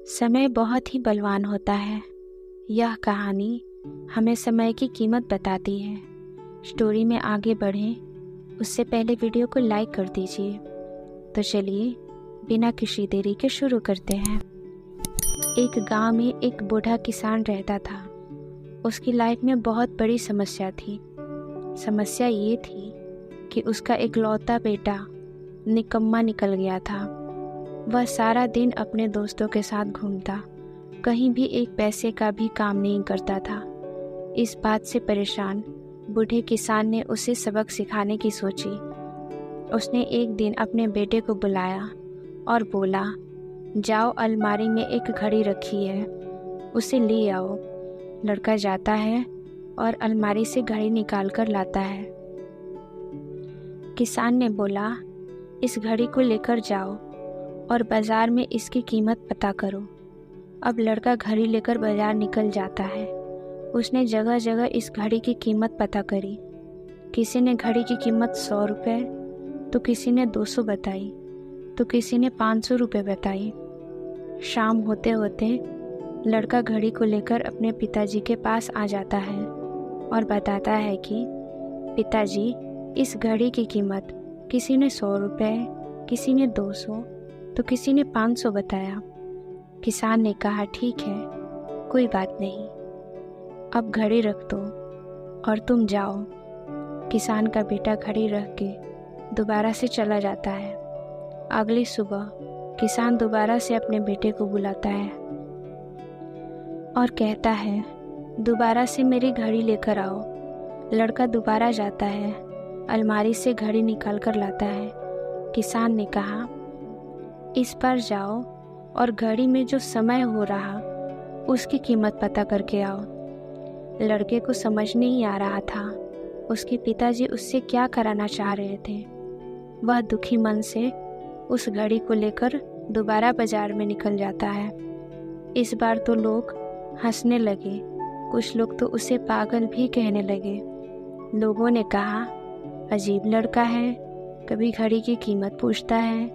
समय बहुत ही बलवान होता है। यह कहानी हमें समय की कीमत बताती है। स्टोरी में आगे बढ़ें उससे पहले वीडियो को लाइक कर दीजिए। तो चलिए बिना किसी देरी के शुरू करते हैं। एक गांव में एक बूढ़ा किसान रहता था। उसकी लाइफ में बहुत बड़ी समस्या थी। समस्या ये थी कि उसका इकलौता बेटा निकम्मा निकल गया था। वह सारा दिन अपने दोस्तों के साथ घूमता, कहीं भी एक पैसे का भी काम नहीं करता था। इस बात से परेशान बूढ़े किसान ने उसे सबक सिखाने की सोची। उसने एक दिन अपने बेटे को बुलाया और बोला, जाओ अलमारी में एक घड़ी रखी है, उसे ले आओ। लड़का जाता है और अलमारी से घड़ी निकाल कर लाता है। किसान ने बोला, इस घड़ी को लेकर जाओ और बाज़ार में इसकी कीमत पता करो। अब लड़का घड़ी लेकर बाज़ार निकल जाता है। उसने जगह जगह इस घड़ी की कीमत पता करी। किसी ने घड़ी की कीमत 100 रुपये, तो किसी ने 200 बताई, तो किसी ने 500 रुपये बताई। शाम होते होते लड़का घड़ी को लेकर अपने पिताजी के पास आ जाता है और बताता है कि पिताजी, इस घड़ी की कीमत किसी ने 100 रुपये, किसी ने 200, तो किसी ने 500 बताया। किसान ने कहा, ठीक है, कोई बात नहीं, अब घड़ी रख दो और तुम जाओ। किसान का बेटा घड़ी रख के दोबारा से चला जाता है। अगली सुबह किसान दोबारा से अपने बेटे को बुलाता है और कहता है, दोबारा से मेरी घड़ी लेकर आओ। लड़का दोबारा जाता है, अलमारी से घड़ी निकाल कर लाता है। किसान ने कहा, इस बार जाओ और घड़ी में जो समय हो रहा उसकी कीमत पता करके आओ। लड़के को समझ नहीं आ रहा था उसके पिताजी उससे क्या कराना चाह रहे थे। वह दुखी मन से उस घड़ी को लेकर दोबारा बाजार में निकल जाता है। इस बार तो लोग हंसने लगे, कुछ लोग तो उसे पागल भी कहने लगे। लोगों ने कहा, अजीब लड़का है, कभी घड़ी की कीमत पूछता है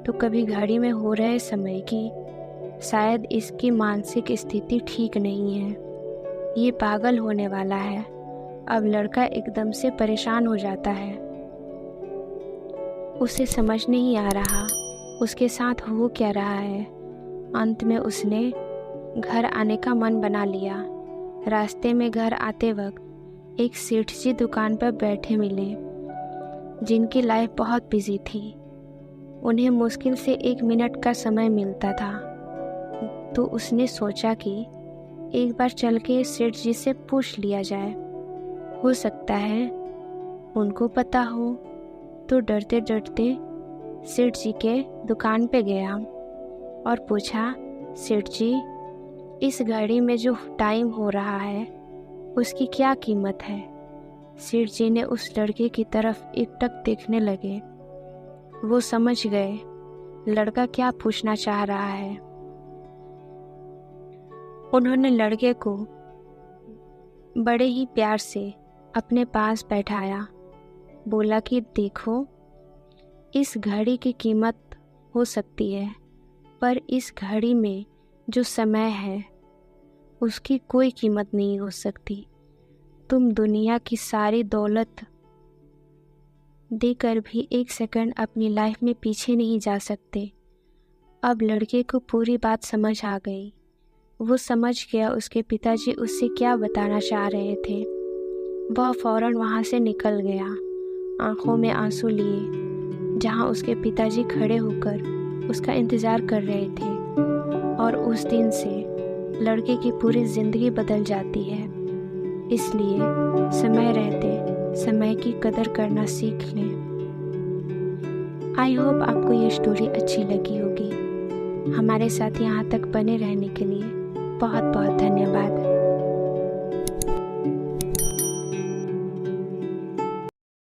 तो कभी घड़ी में हो रहे समय की। शायद इसकी मानसिक स्थिति ठीक नहीं है, ये पागल होने वाला है। अब लड़का एकदम से परेशान हो जाता है। उसे समझ नहीं आ रहा उसके साथ हो क्या रहा है। अंत में उसने घर आने का मन बना लिया। रास्ते में घर आते वक्त एक सेठ जी दुकान पर बैठे मिले, जिनकी लाइफ बहुत बिजी थी। उन्हें मुश्किल से 1 मिनट का समय मिलता था। तो उसने सोचा कि एक बार चल के सेठ जी से पूछ लिया जाए, हो सकता है उनको पता हो। तो डरते डरते सेठ जी के दुकान पे गया और पूछा, सेठ जी, इस घड़ी में जो टाइम हो रहा है उसकी क्या कीमत है? सेठ जी ने उस लड़के की तरफ एकटक देखने लगे। वो समझ गए लड़का क्या पूछना चाह रहा है। उन्होंने लड़के को बड़े ही प्यार से अपने पास बैठाया। बोला कि देखो, इस घड़ी की कीमत हो सकती है, पर इस घड़ी में जो समय है उसकी कोई कीमत नहीं हो सकती। तुम दुनिया की सारी दौलत देकर भी 1 सेकंड अपनी लाइफ में पीछे नहीं जा सकते। अब लड़के को पूरी बात समझ आ गई। वो समझ गया उसके पिताजी उससे क्या बताना चाह रहे थे। वह फौरन वहाँ से निकल गया, आंखों में आंसू लिए, जहाँ उसके पिताजी खड़े होकर उसका इंतज़ार कर रहे थे। और उस दिन से लड़के की पूरी ज़िंदगी बदल जाती है। इसलिए समय रहते समय की कदर करना सीख लें। आई होप आपको ये स्टोरी अच्छी लगी होगी। हमारे साथ यहाँ तक बने रहने के लिए बहुत बहुत धन्यवाद।